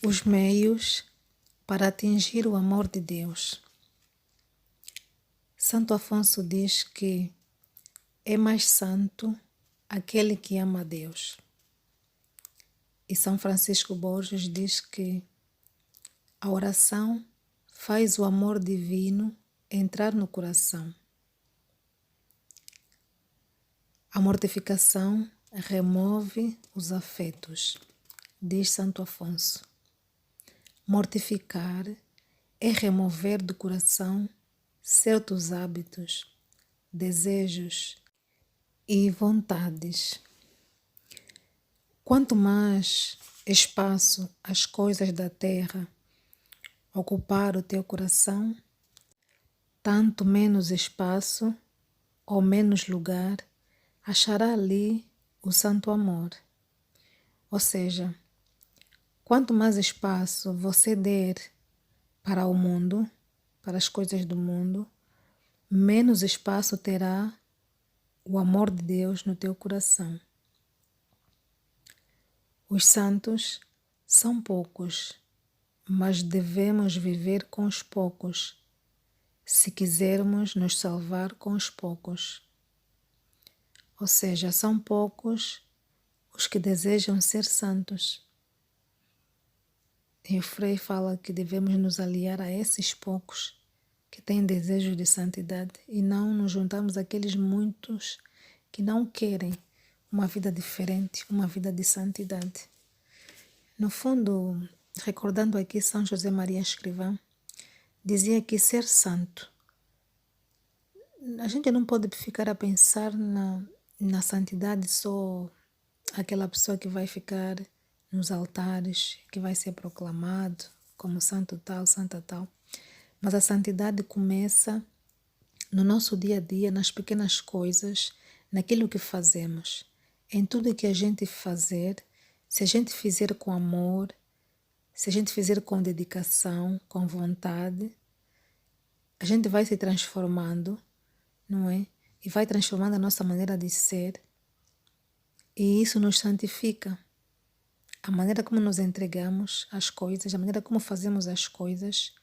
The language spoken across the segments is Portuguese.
Os meios para atingir o amor de Deus. Santo Afonso diz que é mais santo aquele que ama a Deus. E São Francisco Borges diz que a oração faz o amor divino entrar no coração. A mortificação remove os afetos, diz Santo Afonso. Mortificar é remover do coração certos hábitos, desejos e vontades. Quanto mais espaço as coisas da terra ocupar o teu coração, tanto menos espaço ou menos lugar achará ali o santo amor. Ou seja, quanto mais espaço você der para o mundo, para as coisas do mundo, menos espaço terá o amor de Deus no teu coração. Os santos são poucos, mas devemos viver com os poucos, se quisermos nos salvar com os poucos. Ou seja, são poucos os que desejam ser santos. E o Frei fala que devemos nos aliar a esses poucos que têm desejo de santidade e não nos juntarmos àqueles muitos que não querem uma vida diferente, uma vida de santidade. No fundo, recordando aqui São José Maria Escrivá, dizia que ser santo, a gente não pode ficar a pensar na santidade só aquela pessoa que vai ficar nos altares, que vai ser proclamado como santo tal, santa tal. Mas a santidade começa no nosso dia a dia, nas pequenas coisas, naquilo que fazemos. Em tudo que a gente fazer, se a gente fizer com amor, se a gente fizer com dedicação, com vontade, a gente vai se transformando, não é? E vai transformando a nossa maneira de ser. E isso nos santifica. A maneira como nos entregamos às coisas, a maneira como fazemos as coisas,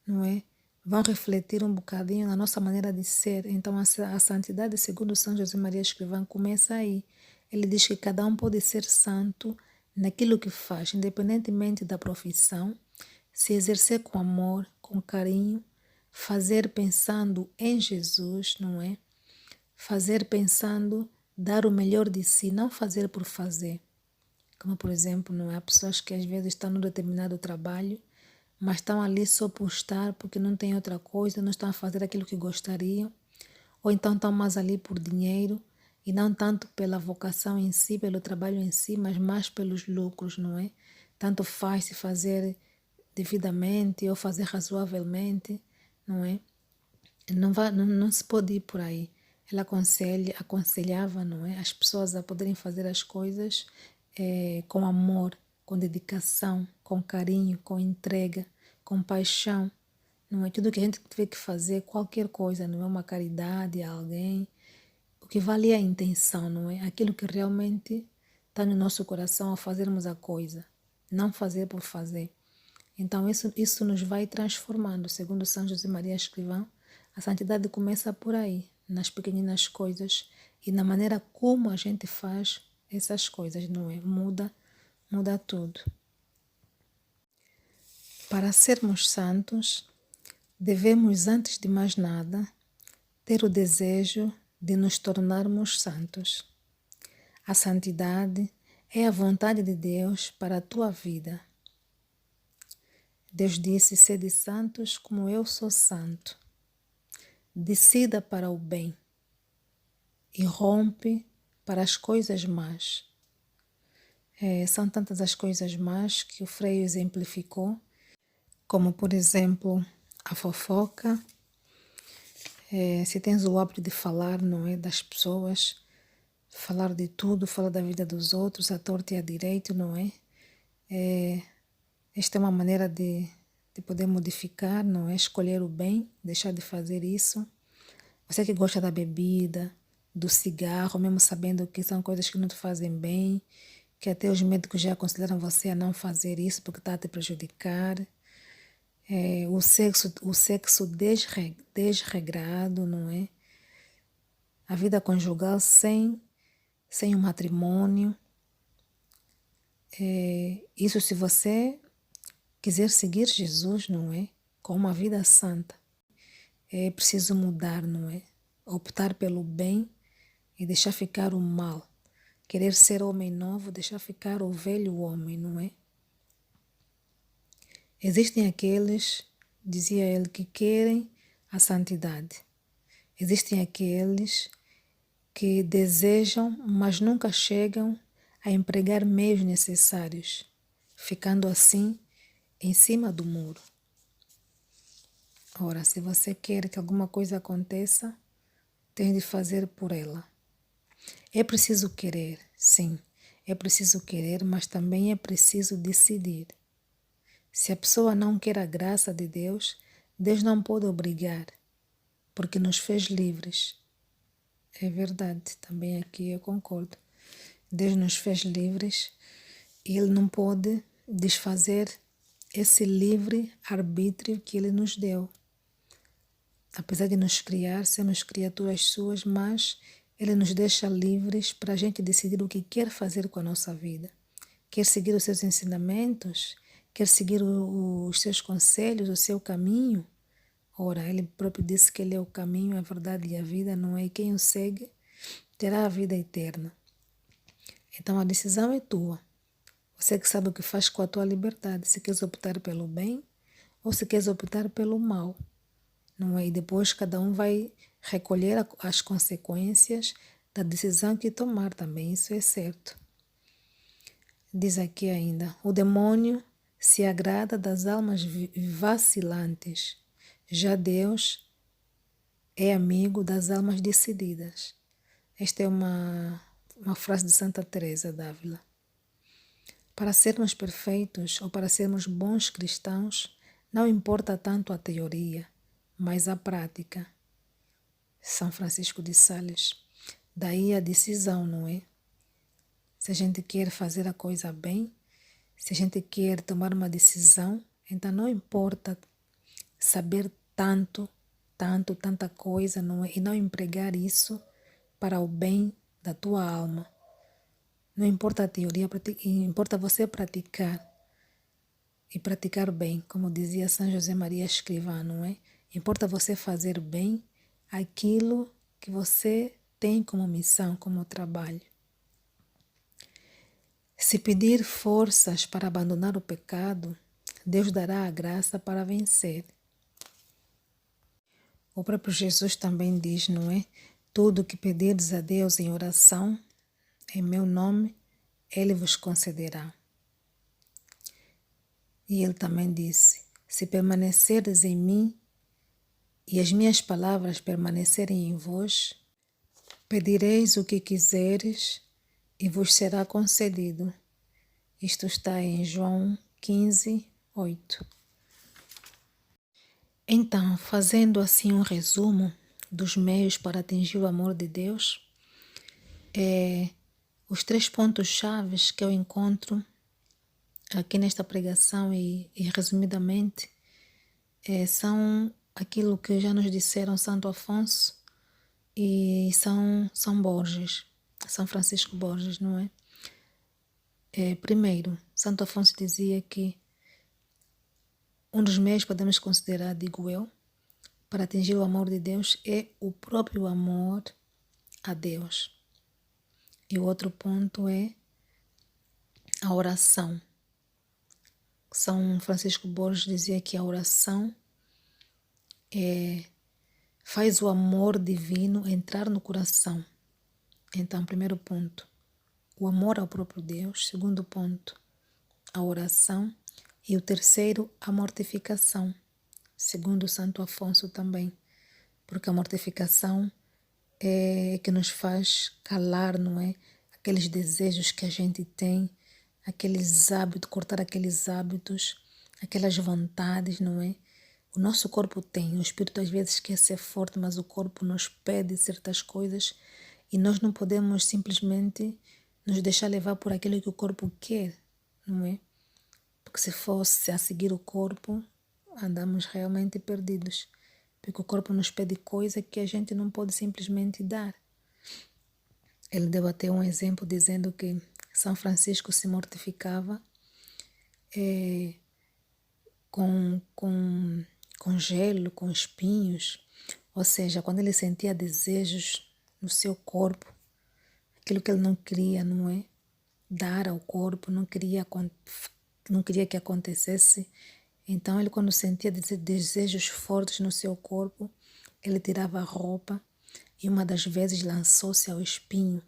não é? Vão refletir um bocadinho na nossa maneira de ser. Então a santidade, segundo São José Maria Escrivá, começa aí. Ele diz que cada um pode ser santo naquilo que faz, independentemente da profissão, se exercer com amor, com carinho, fazer pensando em Jesus, não é? Fazer pensando, dar o melhor de si, não fazer por fazer. Como, por exemplo, não é? Há pessoas que às vezes estão num determinado trabalho, mas estão ali só por estar, porque não tem outra coisa, não estão a fazer aquilo que gostariam, ou então estão mais ali por dinheiro, e não tanto pela vocação em si, pelo trabalho em si, mas mais pelos lucros, não é? Tanto faz se fazer devidamente ou fazer razoavelmente, não é? Não se pode ir por aí. Ela aconselhava, não é? As pessoas a poderem fazer as coisas com amor, com dedicação, com carinho, com entrega, com paixão. Não é tudo que a gente tiver que fazer, qualquer coisa, não é uma caridade a alguém. O que vale é a intenção, não é? Aquilo que realmente está no nosso coração ao fazermos a coisa, não fazer por fazer. Então isso nos vai transformando, segundo São José Maria Escrivá. A santidade começa por aí, nas pequeninas coisas e na maneira como a gente faz essas coisas, não é? Muda tudo. Para sermos santos, devemos, antes de mais nada, ter o desejo de nos tornarmos santos. A santidade é a vontade de Deus para a tua vida. Deus disse: sede santos como eu sou santo. Decida para o bem e rompe para as coisas más. São tantas as coisas más que o Frei exemplificou, como, por exemplo, a fofoca. Se tens o hábito de falar, não é, das pessoas, falar de tudo, falar da vida dos outros, à torta e à direita, não é? Esta é uma maneira de poder modificar, não é? Escolher o bem, deixar de fazer isso. Você que gosta da bebida, do cigarro, mesmo sabendo que são coisas que não te fazem bem, que até os médicos já aconselharam você a não fazer isso porque está a te prejudicar. O sexo desregrado, não é? A vida conjugal sem o matrimônio. Isso se você quiser seguir Jesus, não é? Com uma vida santa. É preciso mudar, não é? Optar pelo bem e deixar ficar o mal. Querer ser homem novo, deixar ficar o velho homem, não é? Existem aqueles, dizia ele, que querem a santidade. Existem aqueles que desejam, mas nunca chegam a empregar meios necessários, ficando assim em cima do muro. Ora, se você quer que alguma coisa aconteça, tem de fazer por ela. É preciso querer, sim, é preciso querer, mas também é preciso decidir. Se a pessoa não quer a graça de Deus, Deus não pode obrigar, porque nos fez livres. É verdade, também aqui eu concordo. Deus nos fez livres e Ele não pode desfazer esse livre arbítrio que Ele nos deu. Apesar de nos criar, sermos criaturas suas, mas Ele nos deixa livres para a gente decidir o que quer fazer com a nossa vida. Quer seguir os seus ensinamentos? Quer seguir os seus conselhos, o seu caminho? Ora, Ele próprio disse que Ele é o caminho, a verdade e a vida, não é? E quem o segue terá a vida eterna. Então a decisão é tua. Você que sabe o que faz com a tua liberdade, se queres optar pelo bem ou se queres optar pelo mal. Não é? E depois cada um vai recolher as consequências da decisão que tomar também, isso é certo. Diz aqui ainda, o demônio se agrada das almas vacilantes, já Deus é amigo das almas decididas. Esta é uma frase de Santa Teresa d'Ávila. Para sermos perfeitos ou para sermos bons cristãos, não importa tanto a teoria, mas a prática. São Francisco de Sales. Daí a decisão, não é? Se a gente quer fazer a coisa bem, se a gente quer tomar uma decisão, então não importa saber tanta coisa, não é? E não empregar isso para o bem da tua alma. Não importa a teoria, importa você praticar. E praticar bem, como dizia São José Maria Escrivá, não é? Importa você fazer bem aquilo que você tem como missão, como trabalho. Se pedir forças para abandonar o pecado, Deus dará a graça para vencer. O próprio Jesus também diz, não é? Tudo que pedirdes a Deus em oração, em meu nome, Ele vos concederá. E Ele também disse, se permanecerdes em mim e as minhas palavras permanecerem em vós, pedireis o que quiseres e vos será concedido. Isto está em João 15, 8. Então, fazendo assim um resumo dos meios para atingir o amor de Deus, os 3 pontos chaves que eu encontro aqui nesta pregação e resumidamente são aquilo que já nos disseram Santo Afonso e São Borges, São Francisco Borges, não é? Primeiro, Santo Afonso dizia que um dos meios podemos considerar, digo eu, para atingir o amor de Deus é o próprio amor a Deus. E o outro ponto é a oração. São Francisco Borges dizia que a oração faz o amor divino entrar no coração. Então, primeiro ponto, o amor ao próprio Deus. Segundo ponto, a oração. E o terceiro, a mortificação, segundo Santo Afonso também. Porque a mortificação é que nos faz calar, não é? Aqueles desejos que a gente tem, aqueles hábitos, cortar aqueles hábitos, aquelas vontades, não é? O nosso corpo tem, o espírito às vezes quer ser forte, mas o corpo nos pede certas coisas e nós não podemos simplesmente nos deixar levar por aquilo que o corpo quer, não é? Porque se fosse a seguir o corpo, andamos realmente perdidos. Porque o corpo nos pede coisa que a gente não pode simplesmente dar. Ele deu até um exemplo dizendo que São Francisco se mortificava com gelo, com espinhos. Ou seja, quando ele sentia desejos no seu corpo, aquilo que ele não queria, não é? Dar ao corpo, não queria que acontecesse. Então, ele quando sentia desejos fortes no seu corpo, ele tirava a roupa e uma das vezes lançou-se ao espinho,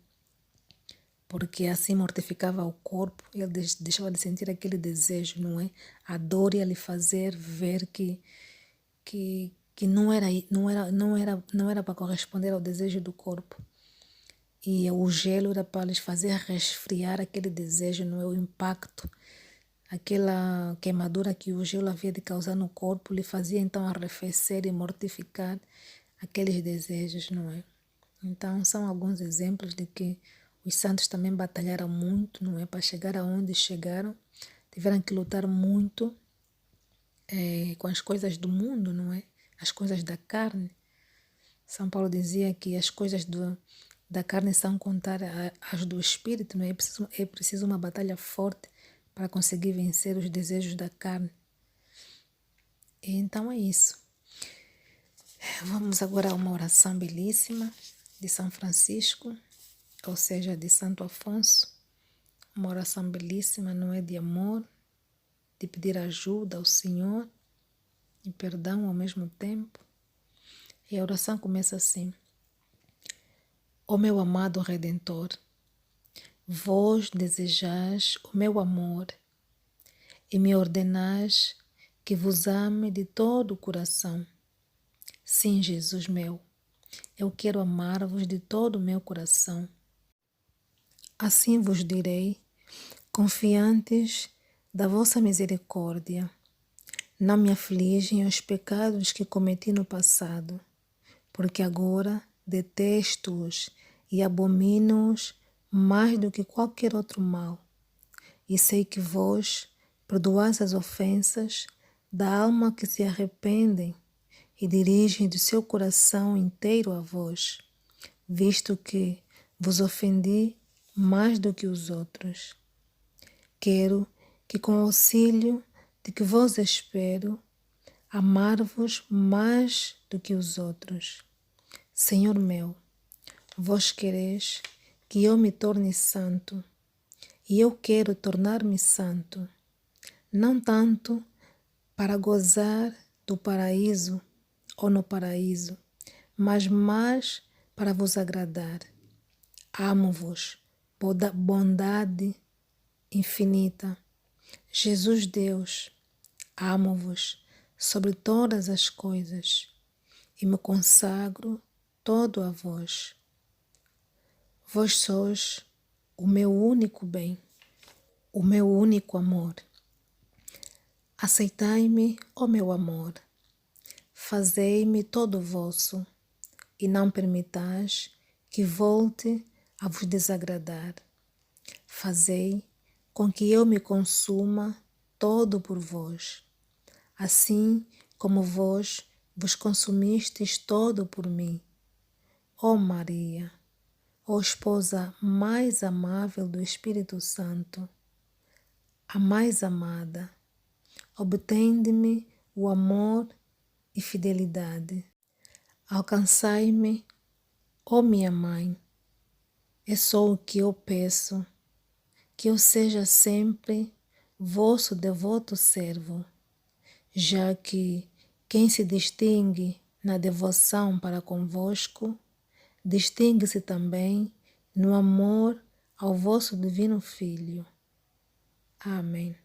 porque assim mortificava o corpo, ele deixava de sentir aquele desejo, não é? A dor ia lhe fazer ver que não era para corresponder ao desejo do corpo. E o gelo era para lhes fazer resfriar aquele desejo, não é? O impacto, aquela queimadura que o gelo havia de causar no corpo, lhe fazia então arrefecer e mortificar aqueles desejos, não é? Então, são alguns exemplos de que os santos também batalharam muito, não é? Para chegar aonde chegaram, tiveram que lutar muito com as coisas do mundo, não é? As coisas da carne. São Paulo dizia que as coisas da carne são contar as do espírito, não é? É preciso uma batalha forte para conseguir vencer os desejos da carne. E então é isso. Vamos agora a uma oração belíssima de São Francisco, ou seja, de Santo Afonso. Uma oração belíssima, não é? De amor, de pedir ajuda ao Senhor e perdão ao mesmo tempo. E a oração começa assim: Ó meu amado Redentor, vós desejais o meu amor e me ordenais que vos ame de todo o coração. Sim, Jesus meu, eu quero amar-vos de todo o meu coração. Assim vos direi, confiantes da vossa misericórdia. Não me afligem os pecados que cometi no passado, porque agora detesto-os e abomino-os mais do que qualquer outro mal. E sei que vós perdoais as ofensas da alma que se arrependem e dirigem do seu coração inteiro a vós, visto que vos ofendi mais do que os outros. Quero que com o auxílio de que vos espero, amar-vos mais do que os outros. Senhor meu, vós quereis que eu me torne santo, e eu quero tornar-me santo, não tanto para gozar do paraíso ou no paraíso, mas mais para vos agradar. Amo-vos, bondade infinita. Jesus Deus, amo-vos sobre todas as coisas e me consagro todo a vós. Vós sois o meu único bem, o meu único amor. Aceitai-me, ó meu amor, fazei-me todo vosso e não permitais que volte a vos desagradar. Fazei com que eu me consuma todo por vós, assim como vós vos consumistes todo por mim. Ó Maria, ó esposa mais amável do Espírito Santo, a mais amada, obtende-me o amor e fidelidade. Alcançai-me, ó minha mãe, é só o que eu peço, que eu seja sempre vosso devoto servo, já que quem se distingue na devoção para convosco, distingue-se também no amor ao vosso divino Filho. Amém.